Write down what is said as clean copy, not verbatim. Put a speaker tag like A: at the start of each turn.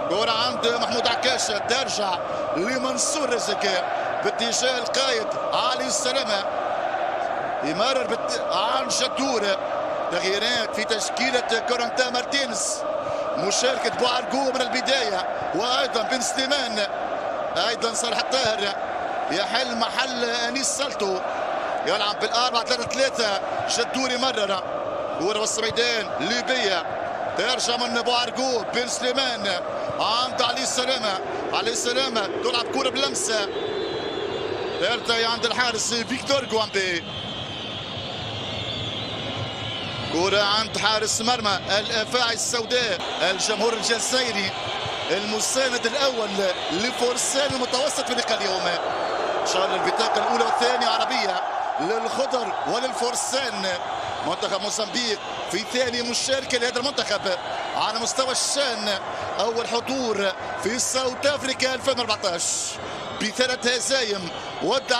A: كرة عند محمود عكاشة ترجع لمنصور رزق باتجاه القائد علي السلامة، يمرر عن شتور. تغييرات في تشكيلة كورنتا مارتينز، مشاركة بوعرقو من البداية، وايضا بن سليمان، ايضا صالح الطاهر يحل محل انيس سالتو، يلعب بال4-3-3. شتور يمرر كرة وسط ميدان ليبيا، ترجع من بوعرقو بن سليمان عند علي السلامة. علي السلامة تلعب كرة بلمسة، ترتقي عند الحارس فيكتور غوامبي. كرة عند حارس مرمى الافاعي السوداء الجمهور الجزائري، المساند الاول لفرسان المتوسط في لقاء اليوم. شهر البطاقة الاولى والثانية عربية للخضر وللفرسان. منتخب موزمبيق في ثاني مشاركة لهذا المنتخب على مستوى الشان، اول حضور في ساوث افريكا 2014 ب3 هزايم. ودع